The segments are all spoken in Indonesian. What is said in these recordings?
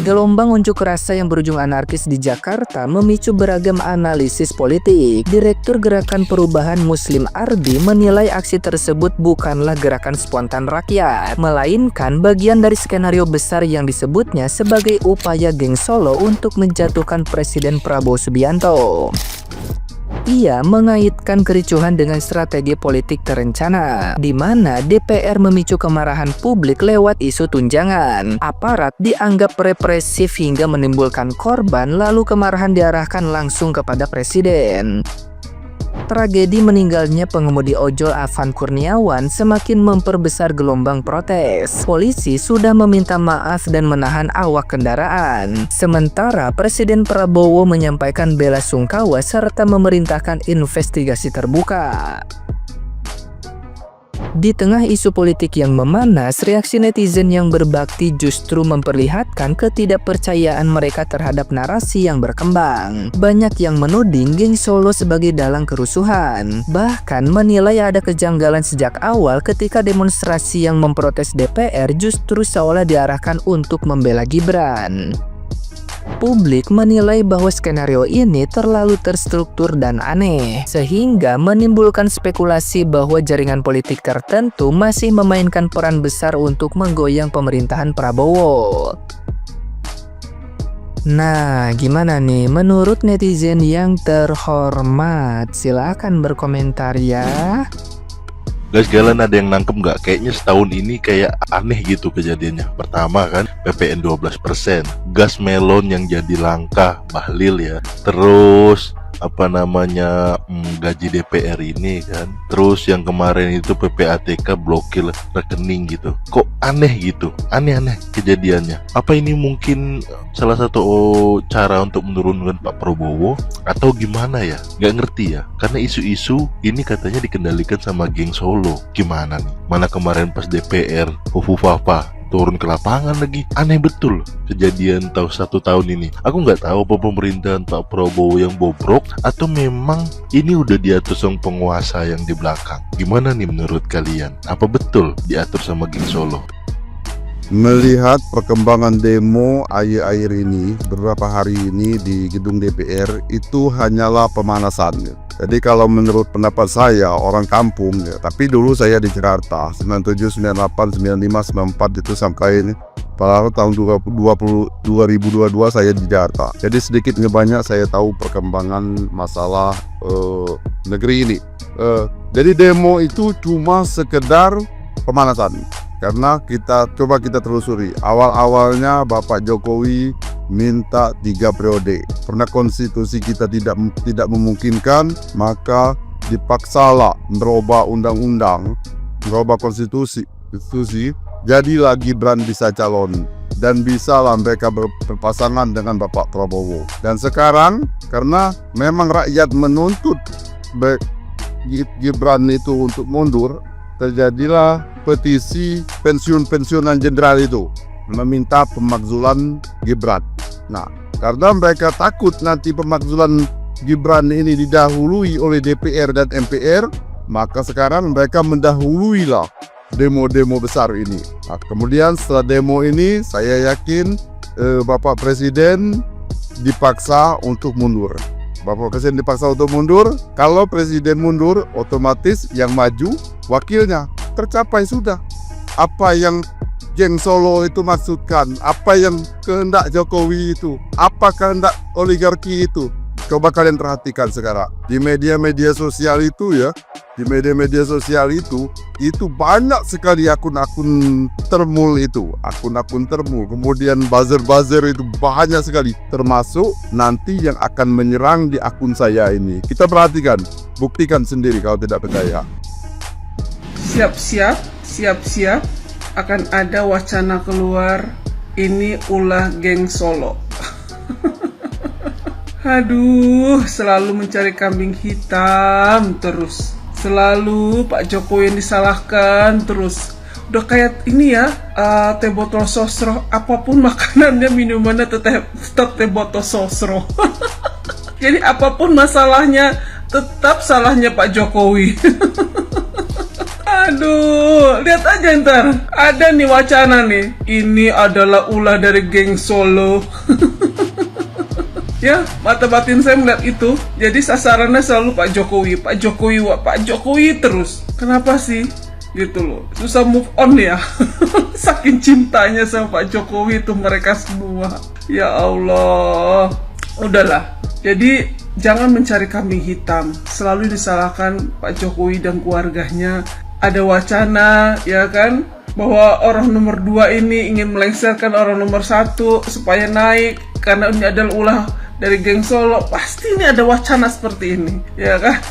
Gelombang unjuk rasa yang berujung anarkis di Jakarta memicu beragam analisis politik. Direktur Gerakan Perubahan Muslim Arbi menilai aksi tersebut bukanlah gerakan spontan rakyat, melainkan bagian dari skenario besar yang disebutnya sebagai upaya geng Solo untuk menjatuhkan Presiden Prabowo Subianto. Ia mengaitkan kericuhan dengan strategi politik terencana, di mana DPR memicu kemarahan publik lewat isu tunjangan. Aparat dianggap represif hingga menimbulkan korban, lalu kemarahan diarahkan langsung kepada Presiden. Tragedi meninggalnya pengemudi ojol Afan Kurniawan semakin memperbesar gelombang protes. Polisi sudah meminta maaf dan menahan awak kendaraan. Sementara Presiden Prabowo menyampaikan bela sungkawa serta memerintahkan investigasi terbuka. Di tengah isu politik yang memanas, reaksi netizen yang berbakti justru memperlihatkan ketidakpercayaan mereka terhadap narasi yang berkembang. Banyak yang menuding geng Solo sebagai dalang kerusuhan, bahkan menilai ada kejanggalan sejak awal ketika demonstrasi yang memprotes DPR justru seolah diarahkan untuk membela Gibran. Publik menilai bahwa skenario ini terlalu terstruktur dan aneh, sehingga menimbulkan spekulasi bahwa jaringan politik tertentu masih memainkan peran besar untuk menggoyang pemerintahan Prabowo. Nah, gimana nih menurut netizen yang terhormat? Silahkan berkomentar ya. Guys, kalian ada yang nangkep nggak? Kayaknya setahun ini kayak aneh gitu kejadiannya. Pertama kan PPN 12%, gas melon yang jadi langka, Bahlil ya. Terus gaji DPR ini kan. Terus yang kemarin itu PPATK blokir rekening gitu. Kok aneh gitu? Aneh-aneh kejadiannya. Apa ini mungkin salah satu cara untuk menurunkan Pak Prabowo atau gimana ya? Nggak ngerti ya. Karena isu-isu ini katanya dikendalikan sama geng Solo. Gimana nih? Mana kemarin pas DPR Fufufafa turun ke lapangan lagi. Aneh betul kejadian satu tahun ini. Aku nggak tahu apa pemerintahan Pak Prabowo yang bobrok atau memang ini udah diatur sama penguasa yang di belakang. Gimana nih menurut kalian? Apa betul diatur sama geng Solo? Melihat perkembangan demo akhir-akhir ini, beberapa hari ini di gedung DPR, itu hanyalah pemanasan. Jadi kalau menurut pendapat saya, orang kampung ya, tapi dulu saya di Jakarta 97, 98, 95, 94 itu sampai pada tahun 2022 saya di Jakarta. Jadi sedikit banyak saya tahu perkembangan masalah negeri ini. Jadi demo itu cuma sekedar pemanasan. Karena kita telusuri, awal-awalnya Bapak Jokowi minta 3 periode. Karena konstitusi kita tidak memungkinkan, maka dipaksalah merubah undang-undang, merubah konstitusi. Jadilah Gibran bisa calon dan bisalah mereka berpasangan dengan Bapak Prabowo. Dan sekarang karena memang rakyat menuntut Gibran itu untuk mundur, terjadilah petisi pensiunan jenderal itu meminta pemakzulan Gibran. Nah, karena mereka takut nanti pemakzulan Gibran ini didahului oleh DPR dan MPR, maka sekarang mereka mendahuluilah demo-demo besar ini. Nah, kemudian setelah demo ini, saya yakin Bapak Presiden dipaksa untuk mundur. Bapak Presiden dipaksa untuk mundur. Kalau Presiden mundur, otomatis yang maju wakilnya. Tercapai sudah. Apa yang geng Solo itu maksudkan, apa yang kehendak Jokowi itu, apa kehendak oligarki itu. Coba kalian perhatikan sekarang. Di media-media sosial itu ya, di media-media sosial itu banyak sekali akun-akun termul itu. Akun-akun termul, kemudian buzzer-buzzer itu banyak sekali. Termasuk nanti yang akan menyerang di akun saya ini. Kita perhatikan, buktikan sendiri kalau tidak percaya. Siap-siap akan ada wacana keluar, ini ulah geng Solo. Aduh, selalu mencari kambing hitam terus. Selalu Pak Jokowi yang disalahkan terus. Udah kayak ini ya, teh botol sosro, apapun makanannya, minumannya tetap teh botol sosro. Jadi apapun masalahnya, tetap salahnya Pak Jokowi. Aduh. Tuh, lihat aja ntar. Ada nih wacana nih. Ini adalah ulah dari geng Solo. Ya, mata batin saya melihat itu. Jadi sasarannya selalu Pak Jokowi, Pak Jokowi, Pak Jokowi terus. Kenapa sih? Gitu loh. Susah move on ya. Saking cintanya sama Pak Jokowi itu mereka semua. Ya Allah. Udahlah. Jadi jangan mencari kambing hitam. Selalu disalahkan Pak Jokowi dan keluarganya. Ada wacana, ya kan? Bahwa orang nomor 2 ini ingin melengsarkan orang nomor 1 supaya naik. Karena ini adalah ulah dari geng Solo. Pasti ini ada wacana seperti ini, ya kan?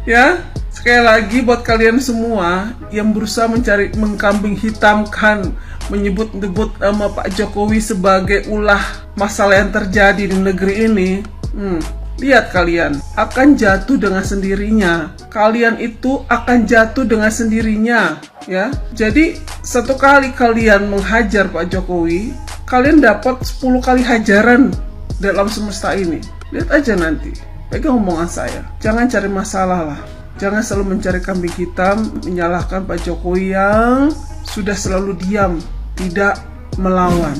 Ya, sekali lagi buat kalian semua yang berusaha mencari mengkambing hitamkan, menyebut-nyebut nama Pak Jokowi sebagai ulah masalah yang terjadi di negeri ini. Lihat kalian, akan jatuh dengan sendirinya. Kalian itu akan jatuh dengan sendirinya, ya. Jadi, satu kali kalian menghajar Pak Jokowi, kalian dapat 10 kali hajaran dalam semesta ini. Lihat aja nanti. Pegang omongan saya. Jangan cari masalah lah. Jangan selalu mencari kambing hitam, menyalahkan Pak Jokowi yang sudah selalu diam, tidak melawan.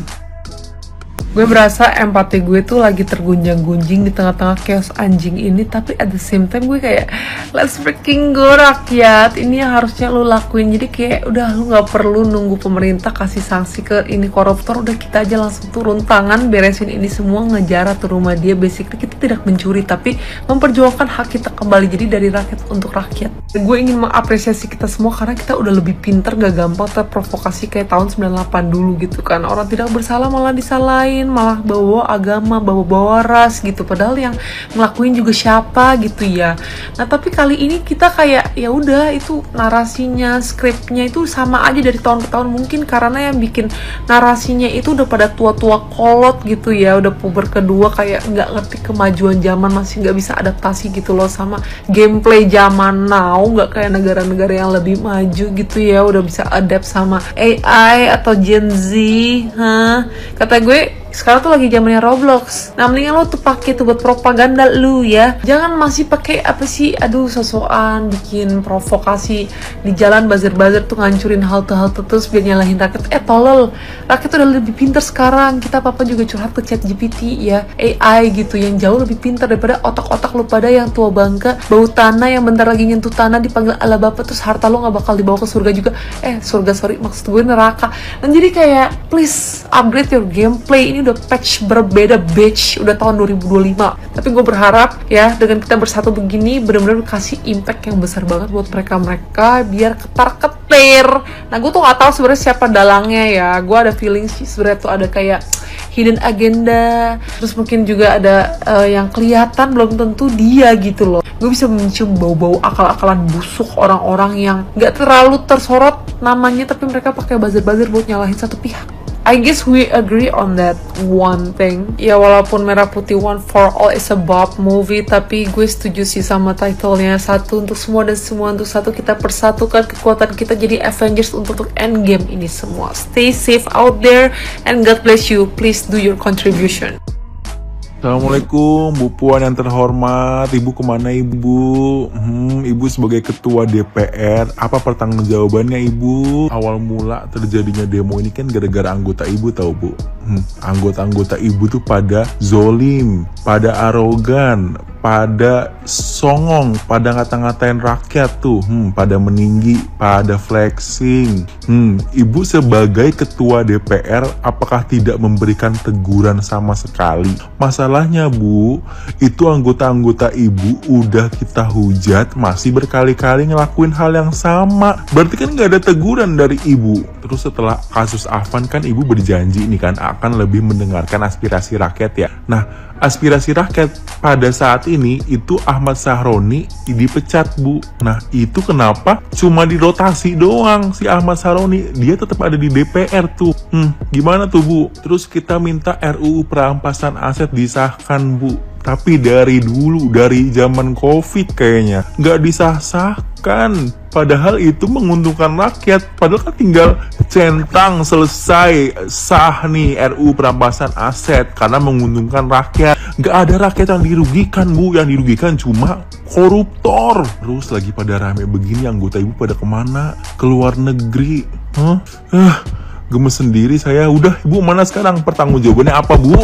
Gue berasa empati gue tuh lagi tergunjang-gunjing di tengah-tengah chaos anjing ini. Tapi at the same time gue kayak, let's freaking go rakyat. Ini yang harusnya lo lakuin. Jadi kayak udah lo gak perlu nunggu pemerintah kasih sanksi ke ini koruptor. Udah kita aja langsung turun tangan, beresin ini semua, ngejar tuh rumah dia. Basically kita tidak mencuri, tapi memperjuangkan hak kita kembali. Jadi dari rakyat untuk rakyat. Gue ingin mengapresiasi kita semua karena kita udah lebih pinter, gak gampang terprovokasi kayak tahun 98 dulu gitu kan. Orang tidak bersalah malah disalahin, malah bawa agama, bawa ras gitu, padahal yang ngelakuin juga siapa gitu ya. Nah tapi kali ini kita kayak ya udah, itu narasinya, skripnya itu sama aja dari tahun ke tahun. Mungkin karena yang bikin narasinya itu udah pada tua-tua kolot gitu ya, udah puber kedua, kayak nggak ngerti kemajuan zaman, masih nggak bisa adaptasi gitu loh sama gameplay zaman now, nggak kayak negara-negara yang lebih maju gitu ya, udah bisa adapt sama AI atau Gen Z. Kata gue sekarang tuh lagi zamannya Roblox. Nah mendingan lo tuh pakai tuh buat propaganda lu ya. Jangan masih pakai apa sih, aduh sosokan bikin provokasi di jalan, buzzer-buzzer tuh ngancurin halte-halte terus biar nyalahin rakyat. Tolol, rakyat tuh udah lebih pintar sekarang. Kita apa juga curhat ke ChatGPT ya, AI gitu yang jauh lebih pintar daripada otak-otak lu pada yang tua bangka, bau tanah, yang bentar lagi nyentuh tanah dipanggil ala bapak, terus harta lo gak bakal dibawa ke surga juga. Surga sorry, maksud gue neraka. Dan jadi kayak please upgrade your gameplay. Ini udah patch berbeda bitch, udah tahun 2025. Tapi gue berharap ya dengan kita bersatu begini benar-benar kasih impact yang besar banget buat mereka biar ketar-ketir. Nah gue tuh gak tahu sebenarnya siapa dalangnya ya. Gue ada feeling sih sebenarnya tuh ada kayak hidden agenda, terus mungkin juga ada yang kelihatan belum tentu dia gitu loh. Gue bisa mencium bau-bau akal-akalan busuk orang-orang yang gak terlalu tersorot namanya, tapi mereka pakai buzzer-buzzer buat nyalahin satu pihak. I guess we agree on that one thing. Ya walaupun Merah Putih One for All is a Bob movie, tapi gue setuju sih sama titlenya, satu untuk semua dan semua untuk satu. Kita persatukan kekuatan kita jadi Avengers untuk endgame ini semua. Stay safe out there and God bless you. Please do your contribution. Assalamualaikum Bu Puan yang terhormat. Ibu kemana Ibu? Ibu sebagai ketua DPR, apa pertanggungjawabannya Ibu? Awal mula terjadinya demo ini kan gara-gara anggota Ibu tahu Bu. Anggota-anggota Ibu tuh pada zolim, pada arogan, pada songong, pada ngata-ngatain rakyat tuh, pada meninggi, pada flexing. Ibu sebagai ketua DPR, apakah tidak memberikan teguran sama sekali? Masalahnya Bu, itu anggota-anggota Ibu udah kita hujat, masih berkali-kali ngelakuin hal yang sama. Berarti kan nggak ada teguran dari Ibu. Terus setelah kasus Afan kan Ibu berjanji nih kan akan lebih mendengarkan aspirasi rakyat ya. Nah, aspirasi rakyat pada saat ini itu Ahmad Sahroni dipecat Bu. Nah itu kenapa cuma dirotasi doang si Ahmad Sahroni, dia tetap ada di DPR tuh. Gimana tuh Bu? Terus kita minta RUU perampasan aset disahkan Bu, tapi dari dulu, dari zaman COVID kayaknya nggak disah-sahkan. Padahal itu menguntungkan rakyat. Padahal kan tinggal centang selesai sah nih RU perampasan aset karena menguntungkan rakyat. Gak ada rakyat yang dirugikan, Bu. Yang dirugikan cuma koruptor. Terus lagi pada rame begini, anggota ibu pada kemana? Keluar negeri. Gemes sendiri saya. Udah, ibu mana sekarang? Pertanggungjawabannya apa, Bu?